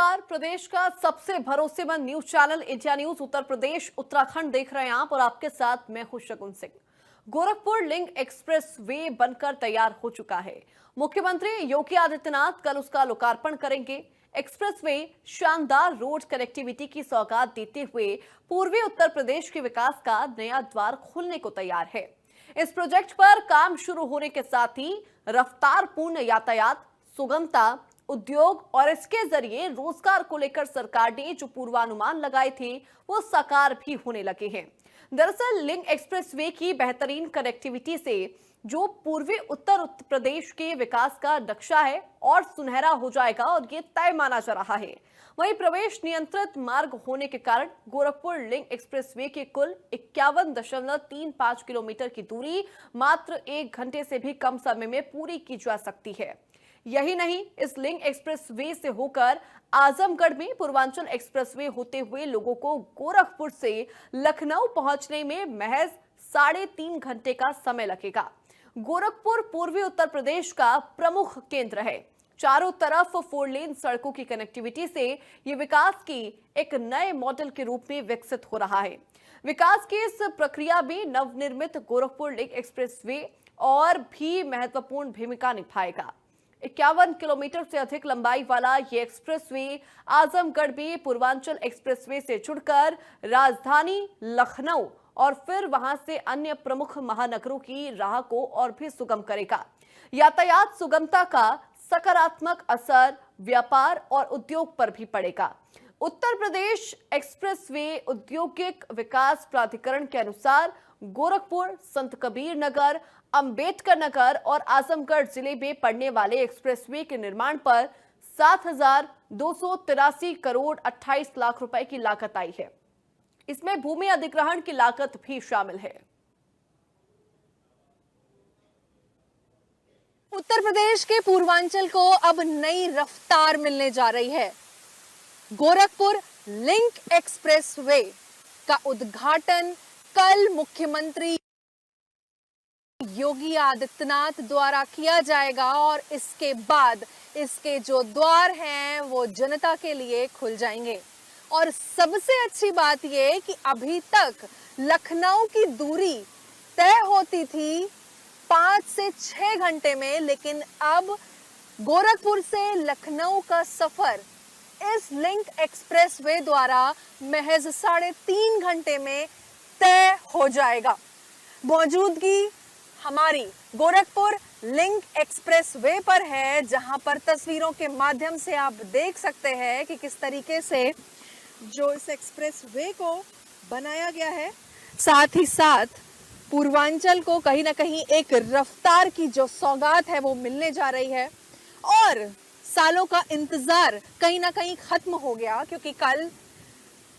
नमस्कार। प्रदेश का सबसे भरोसेमंद news channel India news Uttar Pradesh Uttarakhand देख रहे हैं आप और आपके साथ मैं हूं Shagun Singh. Gorakhpur link expressway बनकर तैयार हो चुका है। मुख्यमंत्री योगी आदित्यनाथ कल उसका लोकार्पण करेंगे। एक्सप्रेस वे शानदार रोड कनेक्टिविटी की सौगात देते हुए पूर्वी उत्तर प्रदेश के विकास का नया द्वार खोलने को तैयार है। इस प्रोजेक्ट पर काम शुरू होने के साथ ही रफ्तारपूर्ण यातायात, सुगमता, उद्योग और इसके जरिए रोजगार को लेकर सरकार ने जो पूर्वानुमान लगाए थे वो साकार भी होने लगे हैं। दरअसल लिंक एक्सप्रेसवे की बेहतरीन कनेक्टिविटी से जो पूर्वी उत्तर प्रदेश के विकास का नक्शा है और सुनहरा हो जाएगा और ये तय माना जा रहा है। वहीं प्रवेश नियंत्रित मार्ग होने के कारण गोरखपुर लिंक एक्सप्रेसवे की कुल 51.35 किलोमीटर की दूरी मात्र 1 घंटे से भी कम समय में पूरी की जा सकती है। यही नहीं, इस लिंक एक्सप्रेसवे से होकर आजमगढ़ में पूर्वांचल एक्सप्रेसवे होते हुए लोगों को गोरखपुर से लखनऊ पहुंचने में महज 3.5 घंटे का समय लगेगा। गोरखपुर पूर्वी उत्तर प्रदेश का प्रमुख केंद्र है। चारों तरफ 4 लेन सड़कों की कनेक्टिविटी से ये विकास की एक नए मॉडल के रूप में विकसित हो रहा है। विकास की इस प्रक्रिया में नवनिर्मित गोरखपुर लिंक एक्सप्रेसवे और भी महत्वपूर्ण भूमिका निभाएगा। 51 किलोमीटर से अधिक लंबाई वाला ये एक्सप्रेसवे आजमगढ़ में पूर्वांचल एक्सप्रेसवे से जुड़कर राजधानी लखनऊ और फिर वहां से अन्य प्रमुख महानगरों की राह को और भी सुगम करेगा। यातायात सुगमता का सकारात्मक असर व्यापार और उद्योग पर भी पड़ेगा। उत्तर प्रदेश एक्सप्रेसवे औद्योगिक विकास प्राधिकरण के अनुसार गोरखपुर, संत कबीर नगर, अंबेडकर नगर और आजमगढ़ जिले में पड़ने वाले एक्सप्रेसवे के निर्माण पर 7,283 करोड़ 28 लाख रुपए की लागत आई है। इसमें भूमि अधिग्रहण की लागत भी शामिल है। उत्तर प्रदेश के पूर्वांचल को अब नई रफ्तार मिलने जा रही है। गोरखपुर लिंक एक्सप्रेसवे का उद्घाटन कल मुख्यमंत्री योगी आदित्यनाथ द्वारा किया जाएगा और इसके बाद इसके जो द्वार हैं वो जनता के लिए खुल जाएंगे। और सबसे अच्छी बात यह कि अभी तक लखनऊ की दूरी तय होती थी 5 से 6 घंटे में, लेकिन अब गोरखपुर से लखनऊ का सफर इस लिंक एक्सप्रेसवे द्वारा महज 3.5 घंटे में तय हो जाएगा। मौजूदगी हमारी गोरखपुर लिंक एक्सप्रेसवे पर है, जहां पर तस्वीरों के माध्यम से आप देख सकते हैं कि किस तरीके से जो इस एक्सप्रेसवे को बनाया गया है, साथ ही साथ पूर्वांचल को कहीं ना कहीं एक रफ्तार की जो सौगात है वो मिलने जा रही है। और सालों का इंतजार कहीं ना कहीं खत्म हो गया, क्योंकि कल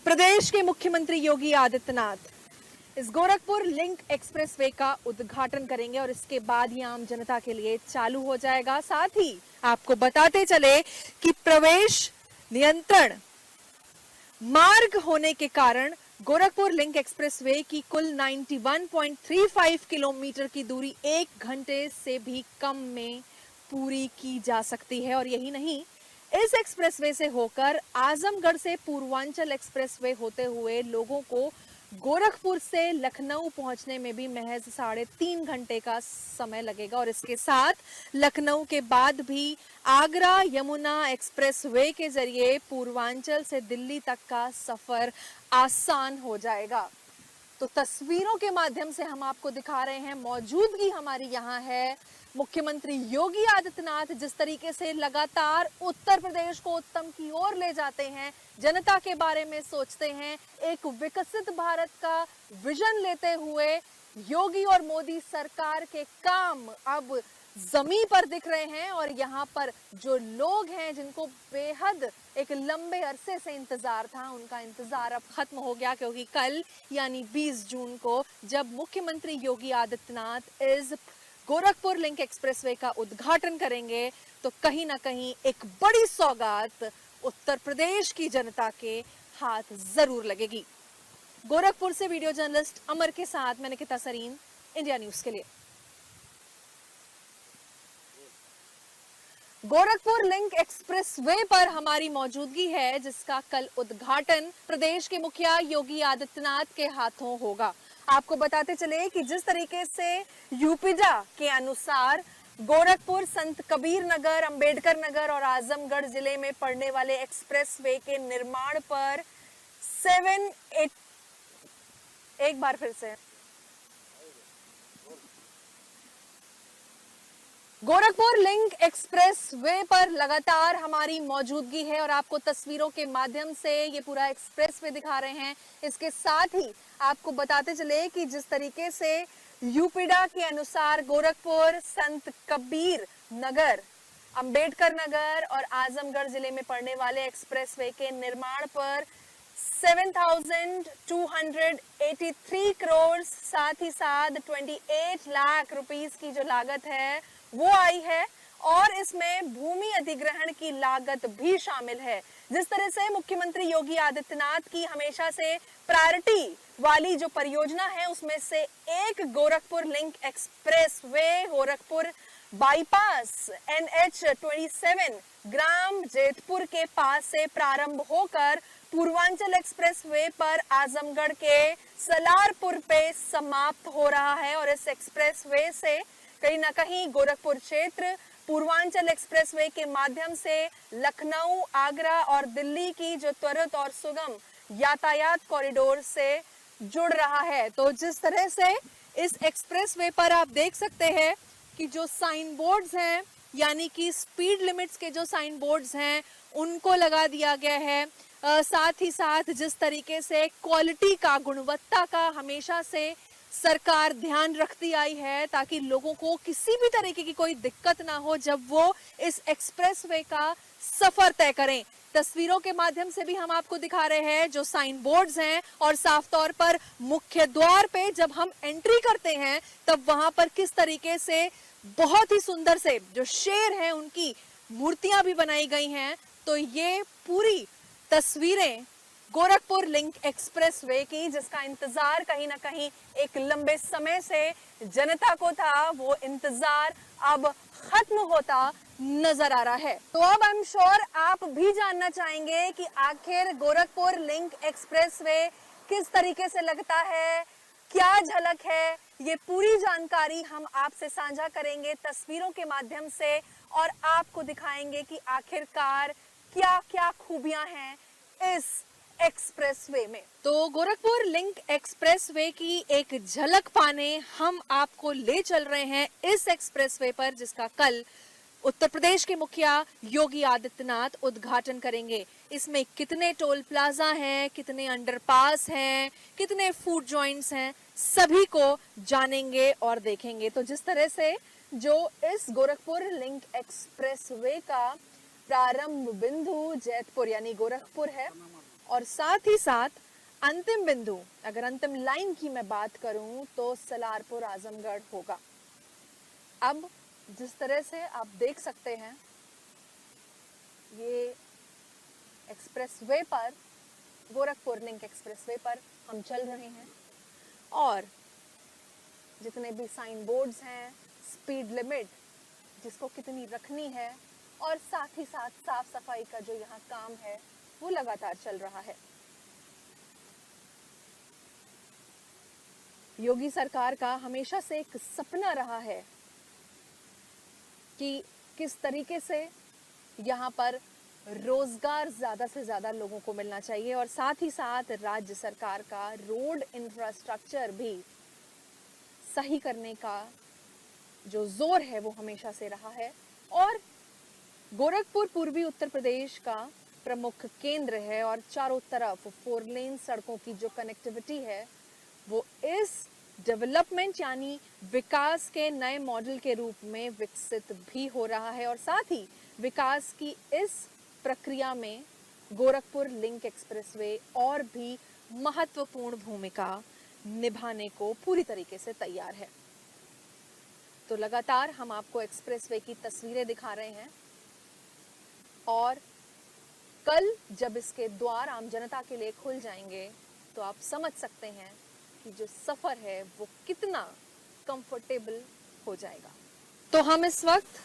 प्रदेश के मुख्यमंत्री योगी आदित्यनाथ इस गोरखपुर लिंक एक्सप्रेसवे का उद्घाटन करेंगे और इसके बाद ही आम जनता के लिए चालू हो जाएगा। साथ ही आपको बताते चले कि प्रवेश नियंत्रण मार्ग होने के कारण गोरखपुर लिंक एक्सप्रेसवे की कुल 91.35 किलोमीटर की दूरी 1 घंटे से भी कम में पूरी की जा सकती है। और यही नहीं, इस एक्सप्रेसवे से होकर आजमगढ़ से पूर्वांचल एक्सप्रेसवे होते हुए लोगों को गोरखपुर से लखनऊ पहुंचने में भी महज 3.5 घंटे का समय लगेगा। और इसके साथ लखनऊ के बाद भी आगरा यमुना एक्सप्रेसवे के जरिए पूर्वांचल से दिल्ली तक का सफर आसान हो जाएगा। तो तस्वीरों के माध्यम से हम आपको दिखा रहे हैं, मौजूदगी हमारी यहाँ है। मुख्यमंत्री योगी आदित्यनाथ जिस तरीके से लगातार उत्तर प्रदेश को उत्तम की ओर ले जाते हैं, जनता के बारे में सोचते हैं, एक विकसित भारत का विजन लेते हुए योगी और मोदी सरकार के काम अब जमीन पर दिख रहे हैं। और यहाँ पर जो लोग हैं जिनको बेहद एक लंबे अरसे से इंतजार था, उनका इंतजार अब खत्म हो गया, क्योंकि कल यानी 20 जून को जब मुख्यमंत्री योगी आदित्यनाथ इस गोरखपुर लिंक एक्सप्रेसवे का उद्घाटन करेंगे तो कहीं ना कहीं एक बड़ी सौगात उत्तर प्रदेश की जनता के हाथ जरूर लगेगी। गोरखपुर से वीडियो जर्नलिस्ट अमर के साथ मैं निकिता सरीन, इंडिया न्यूज के लिए। गोरखपुर लिंक एक्सप्रेसवे पर हमारी मौजूदगी है, जिसका कल उद्घाटन प्रदेश के मुखिया योगी आदित्यनाथ के हाथों होगा। आपको बताते चले कि जिस तरीके से यूपीडा के अनुसार गोरखपुर, संत कबीर नगर, अंबेडकर नगर और आजमगढ़ जिले में पड़ने वाले एक्सप्रेसवे के निर्माण पर 7-8 एक बार फिर से गोरखपुर लिंक एक्सप्रेस वे पर लगातार हमारी मौजूदगी है और आपको तस्वीरों के माध्यम से ये पूरा एक्सप्रेस वे दिखा रहे हैं। इसके साथ ही आपको बताते चले कि जिस तरीके से यूपीडा के अनुसार गोरखपुर, संत कबीर नगर, अंबेडकर नगर और आजमगढ़ जिले में पड़ने वाले एक्सप्रेस वे के निर्माण पर 7,283 करोड़, साथ ही साथ 28 लाख रुपीस की जो लागत है वो आई है और इसमें भूमि अधिग्रहण की लागत भी शामिल है। जिस तरह से मुख्यमंत्री योगी आदित्यनाथ की हमेशा से प्रायोरिटी वाली जो परियोजना है उसमें से एक Gorakhpur link express way Gorakhpur bypass NH-27 ग्राम जेतपुर के पास से प्रारंभ होकर पूर्वांचल एक्सप्रेसवे पर आजमगढ़ के सलारपुर पे समाप्त हो रहा है और इस एक्सप्रेसवे से कहीं ना कहीं गोरखपुर क्षेत्र पूर्वांचल एक्सप्रेसवे के माध्यम से लखनऊ, आगरा और दिल्ली की जो त्वरित और सुगम यातायात कॉरिडोर से जुड़ रहा है। तो जिस तरह से इस एक्सप्रेसवे पर आप देख सकते हैं कि जो साइन बोर्ड्स हैं, यानी कि स्पीड लिमिट्स के जो साइन बोर्ड्स हैं उनको लगा दिया गया है। साथ ही साथ जिस तरीके से क्वालिटी का, गुणवत्ता का हमेशा से सरकार ध्यान रखती आई है ताकि लोगों को किसी भी तरीके की कोई दिक्कत ना हो जब वो इस एक्सप्रेसवे का सफर तय करें। तस्वीरों के माध्यम से भी हम आपको दिखा रहे हैं जो साइन बोर्ड्स हैं और साफ तौर पर मुख्य द्वार पे जब हम एंट्री करते हैं तब वहां पर किस तरीके से बहुत ही सुंदर से जो शेर हैं उनकी मूर्तियां भी बनाई गई हैं। तो ये पूरी तस्वीरें गोरखपुर लिंक एक्सप्रेसवे की, जिसका इंतजार कहीं ना कहीं एक लंबे समय से जनता को था, वो इंतजार अब खत्म होता नजर आ रहा है। तो अब आई एम श्योर आप भी जानना चाहेंगे कि आखिर गोरखपुर लिंक एक्सप्रेसवे किस तरीके से लगता है, क्या झलक है। ये पूरी जानकारी हम आपसे साझा करेंगे तस्वीरों के माध्यम से और आपको दिखाएंगे कि आखिरकार क्या क्या खूबियां हैं इस एक्सप्रेसवे में। तो गोरखपुर लिंक एक्सप्रेसवे की एक झलक पाने हम आपको ले चल रहे हैं इस एक्सप्रेसवे पर, जिसका कल उत्तर प्रदेश के मुखिया योगी आदित्यनाथ उद्घाटन करेंगे। इसमें कितने टोल प्लाजा हैं, कितने अंडरपास हैं, कितने फूड जॉइंट्स हैं, सभी को जानेंगे और देखेंगे। तो जिस तरह से जो इस गोरखपुर लिंक एक्सप्रेसवे का प्रारंभ बिंदु जैतपुर यानी गोरखपुर है और साथ ही साथ अंतिम बिंदु, अगर अंतिम लाइन की मैं बात करूं तो सलारपुर आजमगढ़ होगा। अब जिस तरह से आप देख सकते हैं ये एक्सप्रेसवे पर, गोरखपुर लिंक एक्सप्रेसवे पर हम चल रहे हैं और जितने भी साइन बोर्ड्स हैं, स्पीड लिमिट जिसको कितनी रखनी है और साथ ही साथ साफ सफाई का जो यहाँ काम है वो लगातार चल रहा है। योगी सरकार का हमेशा से एक सपना रहा है कि किस तरीके से यहाँ पर रोजगार ज्यादा से ज्यादा लोगों को मिलना चाहिए और साथ ही साथ राज्य सरकार का रोड इंफ्रास्ट्रक्चर भी सही करने का जो जोर है वो हमेशा से रहा है। और गोरखपुर पूर्वी उत्तर प्रदेश का प्रमुख केंद्र है और चारों तरफ 4 लेन सड़कों की जो कनेक्टिविटी है वो इस डेवलपमेंट यानी विकास के नए मॉडल के रूप में विकसित भी हो रहा है और साथ ही विकास की इस प्रक्रिया में गोरखपुर लिंक एक्सप्रेसवे और भी महत्वपूर्ण भूमिका निभाने को पूरी तरीके से तैयार है। तो लगातार हम आपको एक्सप्रेसवे की तस्वीरें दिखा रहे हैं और कल जब इसके द्वार आम जनता के लिए खुल जाएंगे तो आप समझ सकते हैं कि जो सफर है वो कितना कंफर्टेबल हो जाएगा। तो हम इस वक्त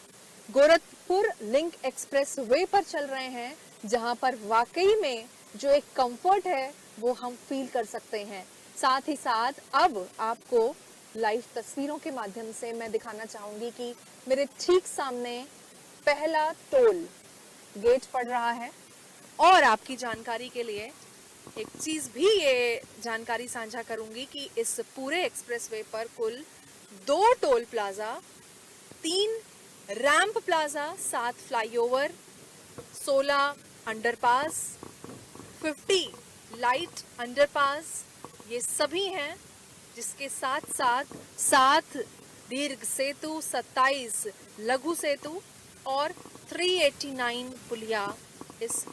गोरखपुर लिंक एक्सप्रेस वे पर चल रहे हैं, जहां पर वाकई में जो एक कंफर्ट है वो हम फील कर सकते हैं। साथ ही साथ अब आपको लाइव तस्वीरों के माध्यम से मैं दिखाना चाहूंगी कि मेरे ठीक सामने पहला टोल गेट पड़ रहा है। और आपकी जानकारी के लिए एक चीज भी ये जानकारी साझा करूंगी कि इस पूरे एक्सप्रेसवे पर कुल 2 toll plaza, 3 ramp plaza, 7 flyover, 16 underpass, 50 light underpass, ये सभी हैं, जिसके साथ साथ 7 दीर्घ सेतु, 27 लघु सेतु और 389 पुलिया इस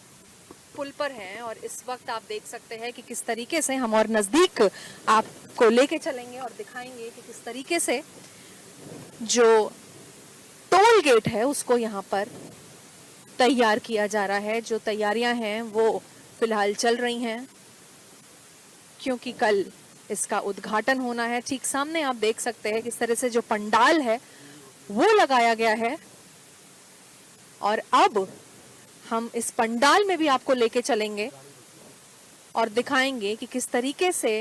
पुल पर हैं। और इस वक्त आप देख सकते हैं कि किस तरीके से हम और नजदीक आपको लेके चलेंगे और दिखाएंगे कि किस तरीके से जो टोल गेट है उसको यहाँ पर तैयार किया जा रहा है। जो तैयारियां हैं वो फिलहाल चल रही हैं, क्योंकि कल इसका उद्घाटन होना है। ठीक सामने आप देख सकते हैं किस तरह से जो पंडाल है वो लगाया गया है। और अब हम इस पंडाल में भी आपको लेके चलेंगे और दिखाएंगे कि किस तरीके से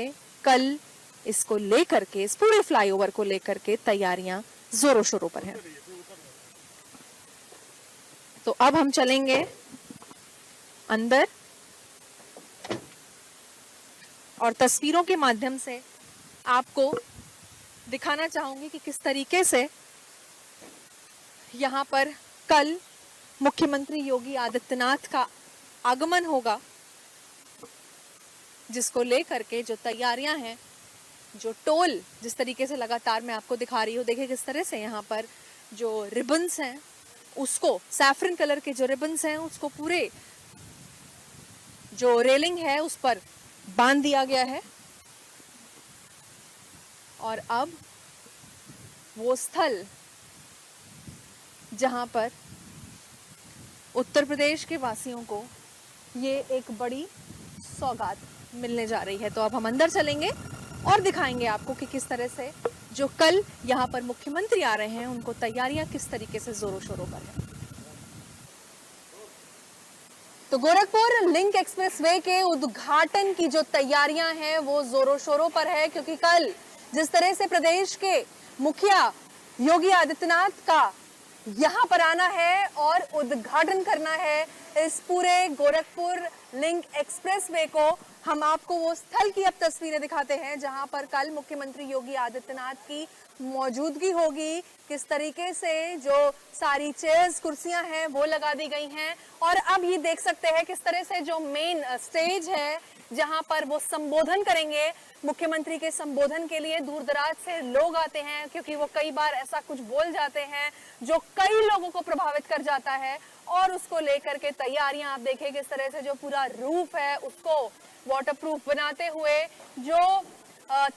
कल इसको लेकर के, इस पूरे फ्लाईओवर को लेकर के तैयारियां जोरों शोरों पर हैं। तो अब हम चलेंगे अंदर और तस्वीरों के माध्यम से आपको दिखाना चाहूंगी कि किस तरीके से यहाँ पर कल मुख्यमंत्री योगी आदित्यनाथ का आगमन होगा, जिसको लेकर के जो तैयारियां हैं, जो टोल जिस तरीके से लगातार मैं आपको दिखा रही हूँ, देखिए किस तरह से यहाँ पर जो रिबन्स हैं उसको, सैफरन कलर के जो रिबन्स हैं उसको पूरे जो रेलिंग है उस पर बांध दिया गया है। और अब वो स्थल जहां पर उत्तर प्रदेश के वासियों को ये एक बड़ी सौगात मिलने जा रही है। तो अब हम अंदर चलेंगे और दिखाएंगे आपको कि किस तरह से जो कल यहाँ पर मुख्यमंत्री आ रहे हैं उनको तैयारियां किस तरीके से जोरों शोरों पर है। तो गोरखपुर लिंक एक्सप्रेसवे के उद्घाटन की जो तैयारियां हैं वो जोरों शोरों पर है, क्योंकि कल जिस तरह से प्रदेश के मुखिया योगी आदित्यनाथ का यहाँ पर आना है और उद्घाटन करना है इस पूरे गोरखपुर लिंक एक्सप्रेसवे को, हम आपको वो स्थल की अब तस्वीरें दिखाते हैं जहां पर कल मुख्यमंत्री योगी आदित्यनाथ की मौजूदगी होगी। किस तरीके से जो सारी चेयर्स, कुर्सियां हैं वो लगा दी गई हैं। और अब ये देख सकते हैं किस तरह से जो मेन स्टेज है जहां पर वो संबोधन करेंगे। मुख्यमंत्री के संबोधन के लिए दूर दराज से लोग आते हैं, क्योंकि वो कई बार ऐसा कुछ बोल जाते हैं जो कई लोगों को प्रभावित कर जाता है। और उसको लेकर के तैयारियां आप देखिए किस तरह से जो पूरा रूफ है उसको वाटरप्रूफ बनाते हुए, जो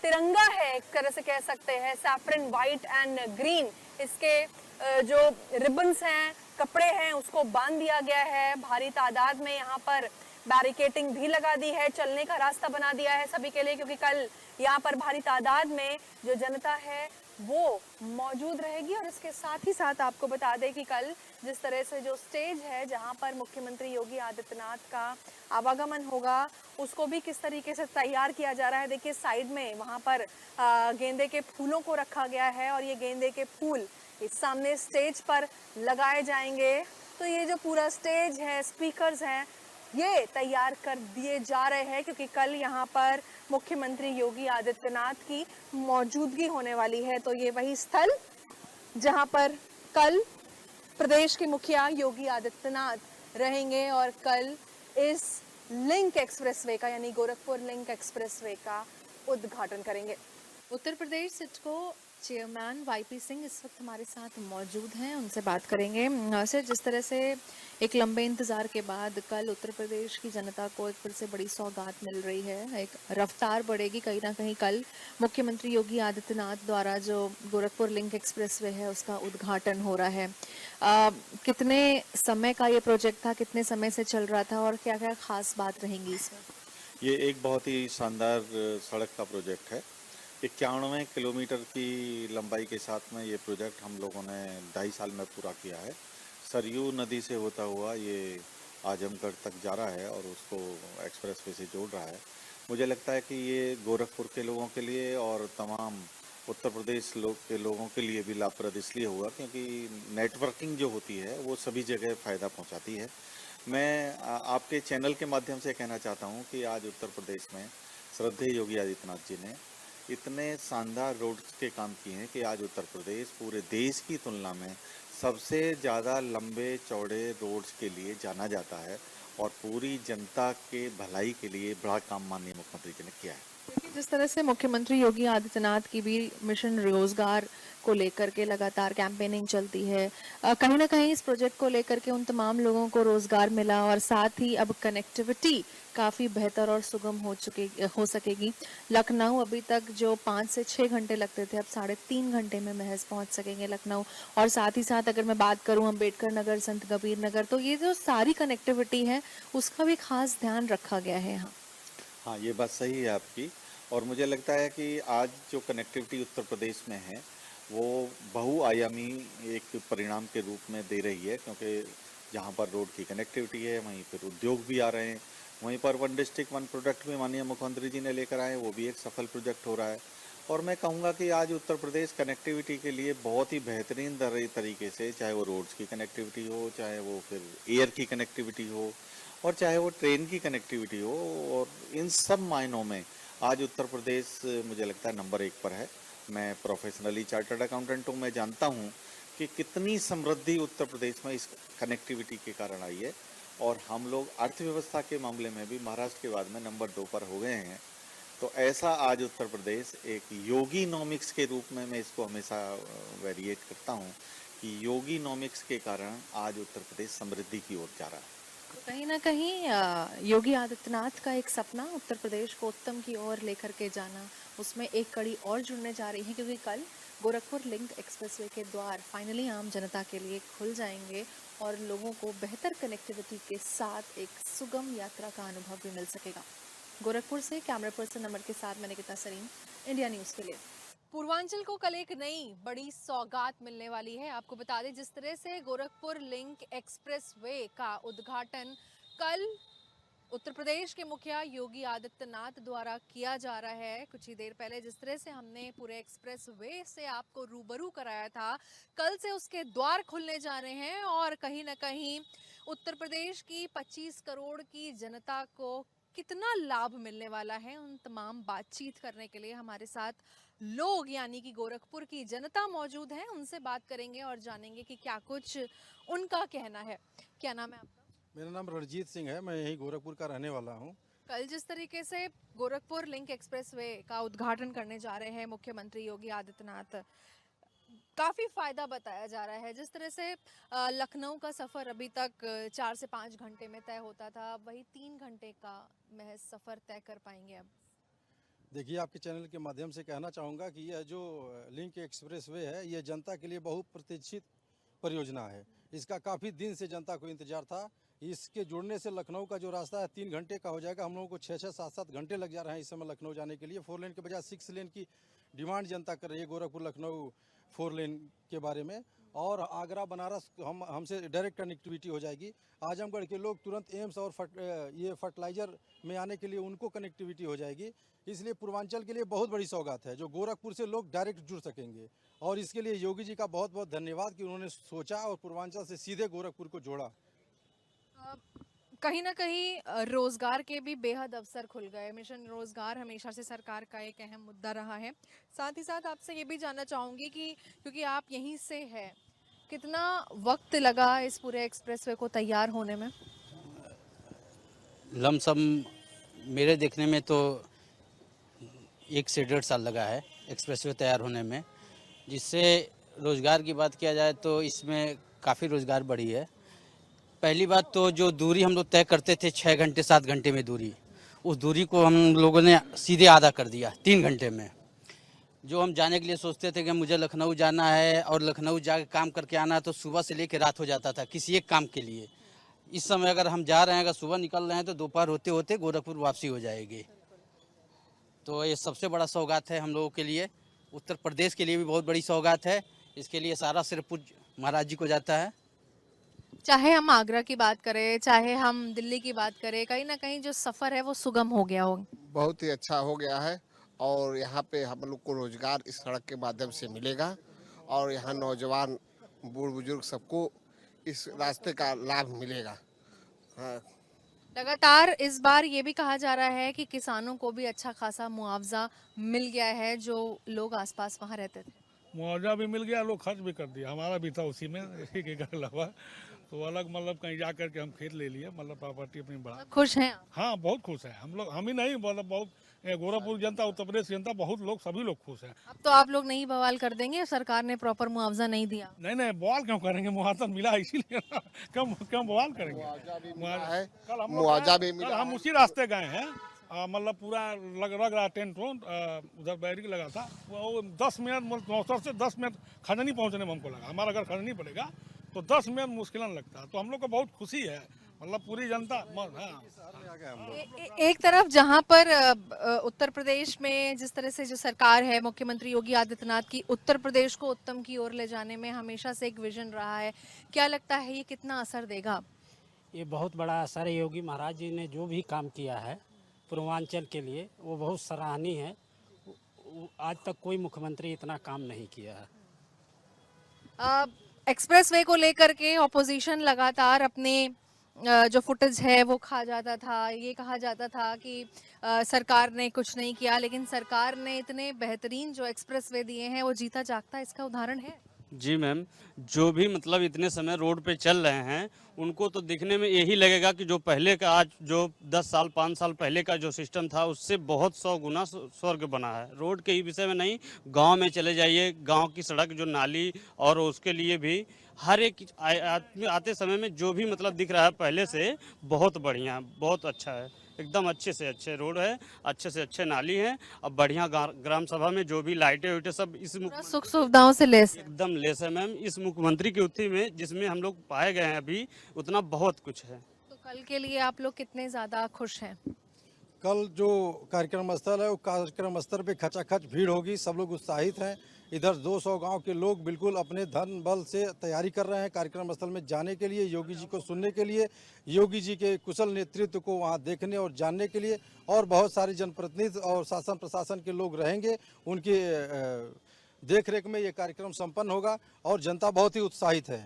तिरंगा है एक तरह से कह सकते हैं, सैफरन व्हाइट एंड ग्रीन, इसके जो रिबन्स हैं, कपड़े हैं, उसको बांध दिया गया है। भारी तादाद में यहाँ पर बैरिकेटिंग भी लगा दी है, चलने का रास्ता बना दिया है सभी के लिए, क्योंकि कल यहाँ पर भारी तादाद में जो जनता है वो मौजूद रहेगी। और इसके साथ ही साथ आपको बता दें कि कल जिस तरह से जो स्टेज है जहां पर मुख्यमंत्री योगी आदित्यनाथ का आवागमन होगा उसको भी किस तरीके से तैयार किया जा रहा है। देखिए साइड में वहां पर गेंदे के फूलों को रखा गया है और ये गेंदे के फूल इस सामने स्टेज पर लगाए जाएंगे। तो ये जो पूरा स्टेज है, स्पीकर्स हैं, ये तैयार कर दिए जा रहे हैं, क्योंकि कल यहाँ पर मुख्यमंत्री योगी आदित्यनाथ की मौजूदगी होने वाली है। तो ये वही स्थल जहाँ पर कल प्रदेश के मुखिया योगी आदित्यनाथ रहेंगे और कल इस लिंक एक्सप्रेसवे का, यानी गोरखपुर लिंक एक्सप्रेसवे का उद्घाटन करेंगे। उत्तर प्रदेश सिडको चेयरमैन वाईपी सिंह इस वक्त हमारे साथ मौजूद हैं, उनसे बात करेंगे। सर, जिस तरह से एक लंबे इंतजार के बाद कल उत्तर प्रदेश की जनता को एक फिर से बड़ी सौगात मिल रही है, एक रफ्तार बढ़ेगी कहीं ना कहीं। कल मुख्यमंत्री योगी आदित्यनाथ द्वारा जो गोरखपुर लिंक एक्सप्रेसवे है उसका उद्घाटन हो रहा है। कितने समय का ये प्रोजेक्ट था, कितने समय से चल रहा था और क्या क्या खास बात रहेंगी इसमें? ये एक बहुत ही शानदार सड़क का प्रोजेक्ट है। 91 किलोमीटर की लंबाई के साथ में ये प्रोजेक्ट हम लोगों ने 2.5 साल में पूरा किया है। सरयू नदी से होता हुआ ये आजमगढ़ तक जा रहा है और उसको एक्सप्रेसवे से जोड़ रहा है। मुझे लगता है कि ये गोरखपुर के लोगों के लिए और तमाम उत्तर प्रदेश के लोगों के लिए भी लाभप्रद इसलिए हुआ क्योंकि नेटवर्किंग जो होती है वो सभी जगह फ़ायदा पहुंचाती है। मैं आपके चैनल के माध्यम से कहना चाहता हूं कि आज उत्तर प्रदेश में श्रद्धेय योगी आदित्यनाथ जी ने इतने शानदार रोड्स के काम किए हैं कि आज उत्तर प्रदेश पूरे देश की तुलना में सबसे ज़्यादा लंबे चौड़े रोड्स के लिए जाना जाता है और पूरी जनता के भलाई के लिए बड़ा काम माननीय मुख्यमंत्री जी ने किया है। देखिए, जिस तरह से मुख्यमंत्री योगी आदित्यनाथ की भी मिशन रोजगार को लेकर के लगातार कैंपेनिंग चलती है, कहीं ना कहीं इस प्रोजेक्ट को लेकर के उन तमाम लोगों को रोजगार मिला और साथ ही अब कनेक्टिविटी काफी बेहतर और सुगम हो सकेगी। लखनऊ अभी तक जो 5 से 6 घंटे लगते थे, अब 3.5 घंटे में महज पहुंच सकेंगे लखनऊ। और साथ ही साथ अगर मैं बात करूं अम्बेडकर नगर, संत कबीर नगर, तो ये जो सारी कनेक्टिविटी है उसका भी खास ध्यान रखा गया है यहाँ। हाँ, ये बात सही है आपकी और मुझे लगता है कि आज जो कनेक्टिविटी उत्तर प्रदेश में है वो बहुआयामी एक परिणाम के रूप में दे रही है क्योंकि जहाँ पर रोड की कनेक्टिविटी है वहीं पर उद्योग भी आ रहे हैं, वहीं पर वन डिस्ट्रिक्ट वन प्रोडक्ट भी माननीय मुख्यमंत्री जी ने लेकर आए, वो भी एक सफल प्रोजेक्ट हो रहा है। और मैं कहूँगा कि आज उत्तर प्रदेश कनेक्टिविटी के लिए बहुत ही बेहतरीन तरीके से, चाहे वो रोड्स की कनेक्टिविटी हो, चाहे वो फिर एयर की कनेक्टिविटी हो और चाहे वो ट्रेन की कनेक्टिविटी हो, और इन सब मायनों में आज उत्तर प्रदेश मुझे लगता है नंबर 1 पर है। मैं प्रोफेशनली चार्टर्ड अकाउंटेंट हूँ, मैं जानता हूँ कि कितनी समृद्धि उत्तर प्रदेश में इस कनेक्टिविटी के कारण आई है और हम लोग अर्थव्यवस्था के मामले में भी महाराष्ट्र के बाद में नंबर 2 पर हो गए हैं। तो ऐसा आज उत्तर प्रदेश एक योगी नॉमिक्स के रूप में मैं इसको हमेशा वेरिएट करता हूँ कि योगी नॉमिक्स के कारण आज उत्तर प्रदेश समृद्धि की ओर जा रहा है। कहीं ना कहीं योगी आदित्यनाथ का एक सपना उत्तर प्रदेश को उत्तम की ओर लेकर के जाना, उसमें एक कड़ी और जुड़ने जा रही है क्योंकि कल गोरखपुर लिंक एक्सप्रेसवे के द्वार फाइनली आम जनता के लिए खुल जाएंगे और लोगों को बेहतर कनेक्टिविटी के साथ एक सुगम यात्रा का अनुभव भी मिल सकेगा। गोरखपुर से कैमरा पर्सन नंबर के साथ मैं निकिता सरीन, इंडिया न्यूज़ के लिए। पूर्वांचल को कल एक नई बड़ी सौगात मिलने वाली है। आपको बता दें, जिस तरह से गोरखपुर लिंक एक्सप्रेसवे का उद्घाटन कल उत्तर प्रदेश के मुखिया योगी आदित्यनाथ द्वारा किया जा रहा है, कुछ ही देर पहले जिस तरह से हमने पूरे एक्सप्रेसवे से आपको रूबरू कराया था, कल से उसके द्वार खुलने जा रहे हैं और कहीं ना कहीं उत्तर प्रदेश की 25 करोड़ की जनता को कितना लाभ मिलने वाला है, उन तमाम बातचीत करने के लिए हमारे साथ लोग यानी कि गोरखपुर की जनता मौजूद हैं। उनसे बात करेंगे और जानेंगे कि क्या कुछ उनका कहना है। क्या नाम है आपका? मेरा नाम रणजीत सिंह है, मैं यही गोरखपुर का रहने वाला हूँ। कल जिस तरीके से गोरखपुर लिंक एक्सप्रेसवे का उद्घाटन करने जा रहे हैं मुख्यमंत्री योगी आदित्यनाथ, काफ़ी फ़ायदा बताया जा रहा है। जिस तरह से लखनऊ का सफ़र अभी तक 4 से 5 घंटे में तय होता था, वही 3 घंटे का महज सफ़र तय कर पाएंगे अब। देखिए, आपके चैनल के माध्यम से कहना चाहूँगा कि यह जो लिंक एक्सप्रेसवे है, ये जनता के लिए बहुत प्रतीक्षित परियोजना है। इसका काफ़ी दिन से जनता को इंतजार था। इसके जुड़ने से लखनऊ का जो रास्ता है 3 घंटे का हो जाएगा। हम लोगों को 6-6, 7-7 घंटे लग जा रहे हैं इस समय लखनऊ जाने के लिए। 4 लेन के बजाय 6 लेन की डिमांड जनता कर रही है गोरखपुर लखनऊ 4 लेन के बारे में। और आगरा बनारस हमसे डायरेक्ट कनेक्टिविटी हो जाएगी। आजमगढ़ के लोग तुरंत एम्स और ये फर्टिलाइज़र में आने के लिए उनको कनेक्टिविटी हो जाएगी। इसलिए पूर्वांचल के लिए बहुत बड़ी सौगात है जो गोरखपुर से लोग डायरेक्ट जुड़ सकेंगे। और इसके लिए योगी जी का बहुत बहुत धन्यवाद कि उन्होंने सोचा और पूर्वांचल से सीधे गोरखपुर को जोड़ा। कहीं ना कहीं रोजगार के भी बेहद अवसर खुल गए। मिशन रोजगार हमेशा से सरकार का एक अहम मुद्दा रहा है। साथ ही साथ आपसे ये भी जानना चाहूँगी कि क्योंकि आप यहीं से हैं, कितना वक्त लगा इस पूरे एक्सप्रेसवे को तैयार होने में? लमसम मेरे देखने में तो 1 से 1.5 साल लगा है एक्सप्रेसवे तैयार होने में। जिससे रोज़गार की बात किया जाए तो इसमें काफ़ी रोज़गार बढ़ी है। पहली बात तो जो दूरी हम लोग तय करते थे 6 घंटे 7 घंटे में दूरी, उस दूरी को हम लोगों ने सीधे आधा कर दिया 3 घंटे में। जो हम जाने के लिए सोचते थे कि मुझे लखनऊ जाना है और लखनऊ जाके काम करके आना है, तो सुबह से लेकर रात हो जाता था किसी एक काम के लिए। इस समय अगर हम जा रहे हैं, अगर सुबह निकल रहे हैं तो दोपहर होते होते गोरखपुर वापसी हो जाएगी। तो ये सबसे बड़ा सौगात है हम लोगों के लिए। उत्तर प्रदेश के लिए भी बहुत बड़ी सौगात है। इसके लिए सारा सिर्फ पूज्य महाराज जी को जाता है। चाहे हम आगरा की बात करें, चाहे हम दिल्ली की बात करें, कहीं ना कहीं जो सफर है वो सुगम हो गया हो। बहुत ही अच्छा हो गया है और यहाँ पे हम लोग को रोजगार इस सड़क के माध्यम से मिलेगा और यहाँ नौजवान बूढ़ बुजुर्ग सबको इस रास्ते का लाभ मिलेगा। हाँ, लगातार इस बार ये भी कहा जा रहा है कि किसानों को भी अच्छा खासा मुआवजा मिल गया है जो लोग आसपास वहाँ रहते थे। मुआवजा भी मिल गया, लोग खर्च भी कर दिया, हमारा भी था उसी में 1 एकड़ लगा तो अलग मतलब कहीं जा करके हम खेत ले लिए, मतलब प्रॉपर्टी अपनी बढ़ा। खुश हैं आप? हाँ बहुत खुश है हम लोग, हम ही नहीं मतलब बहुत गोरखपुर जनता, उत्तर प्रदेश जनता, बहुत लोग, सभी लोग खुश हैं। अब तो आप लोग नहीं बवाल कर देंगे, सरकार ने प्रॉपर मुआवजा नहीं दिया। नहीं नहीं बवाल क्यों करेंगे, मुआवजा मिला इसीलिए ना, क्यों क्यों बवाल करेंगे। है कल हम मुआवजा लोग भी कल मिला हम है। उसी रास्ते गए हैं, मतलब पूरा लग रहा टेंट उधर बैरिक लगा था, वो 10 मिनट मौसर से 10 मिनट खजनी पहुंचने में हमको लगा, हमारा अगर खजनी पड़ेगा तो 10 मिनट मुश्किलन लगता है, तो हम लोग को बहुत खुशी है, मतलब पूरी जनता। हाँ एक तरफ जहां पर उत्तर प्रदेश में जिस तरह से जो सरकार है, मुख्यमंत्री योगी आदित्यनाथ की उत्तर प्रदेश को उत्तम की ओर ले जाने में हमेशा से एक विजन रहा है, क्या लगता है ये कितना असर देगा? ये बहुत बड़ा असर है। योगी महाराज जी ने जो भी काम किया है पूर्वांचल के लिए वो बहुत सराहनीय है। आज तक कोई मुख्यमंत्री इतना काम नहीं किया है। एक्सप्रेसवे को लेकर के ऑपोजिशन लगातार अपने जो फुटेज है वो खा जाता था, ये कहा जाता था कि सरकार ने कुछ नहीं किया, लेकिन सरकार ने इतने बेहतरीन जो एक्सप्रेसवे दिए हैं वो जीता जागता इसका उदाहरण है। जी मैम, जो भी मतलब इतने समय रोड पे चल रहे हैं उनको तो दिखने में यही लगेगा कि जो पहले का, आज जो 10 साल 5 साल पहले का जो सिस्टम था उससे बहुत 100 गुना स्वर्ग बना है। रोड के ही विषय में नहीं, गांव में चले जाइए, गांव की सड़क जो नाली और उसके लिए भी हर एक आदमी आते समय में जो भी मतलब दिख रहा है पहले से बहुत बढ़िया, बहुत अच्छा है, एकदम अच्छे से अच्छे रोड है, अच्छे से अच्छे नाली हैं। अब बढ़िया ग्राम सभा में जो भी लाइटें वाइटें सब इस पूरा सुख सुविधाओं से लेस है। एकदम लेस है मैम। इस मुख्यमंत्री की उत्थी में जिसमें हम लोग पाए गए हैं अभी, उतना बहुत कुछ है। तो कल के लिए आप लोग कितने ज्यादा खुश हैं? कल जो कार्यक्रम स्थल है वो कार्यक्रम स्थल पे खचाखच भीड़ होगी, सब लोग उत्साहित हैं। इधर 200 गांव के लोग बिल्कुल अपने धन बल से तैयारी कर रहे हैं कार्यक्रम स्थल में जाने के लिए, योगी जी को सुनने के लिए, योगी जी के कुशल नेतृत्व को वहां देखने और जानने के लिए। और बहुत सारे जनप्रतिनिधि और शासन प्रशासन के लोग रहेंगे, उनके देख रेख में ये कार्यक्रम संपन्न होगा और जनता बहुत ही उत्साहित है।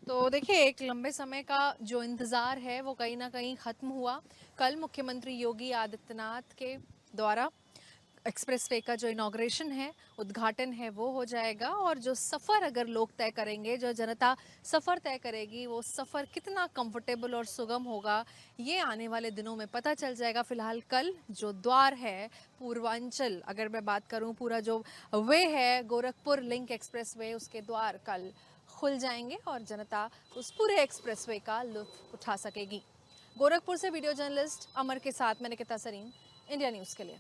तो देखिए, एक लंबे समय का जो इंतज़ार है वो कहीं ना कहीं ख़त्म हुआ। कल मुख्यमंत्री योगी आदित्यनाथ के द्वारा एक्सप्रेसवे का जो इनॉग्रेशन है, उद्घाटन है, वो हो जाएगा। और जो सफ़र अगर लोग तय करेंगे, जो जनता सफ़र तय करेगी, वो सफ़र कितना कंफर्टेबल और सुगम होगा ये आने वाले दिनों में पता चल जाएगा। फ़िलहाल कल जो द्वार है पूर्वांचल, अगर मैं बात करूँ, पूरा जो वे है गोरखपुर लिंक एक्सप्रेसवे, उसके द्वार कल खुल जाएंगे और जनता उस पूरे एक्सप्रेसवे का लुत्फ उठा सकेगी। गोरखपुर से वीडियो जर्नलिस्ट अमर के साथ मैं निकिता सरीन, इंडिया न्यूज़ के लिए।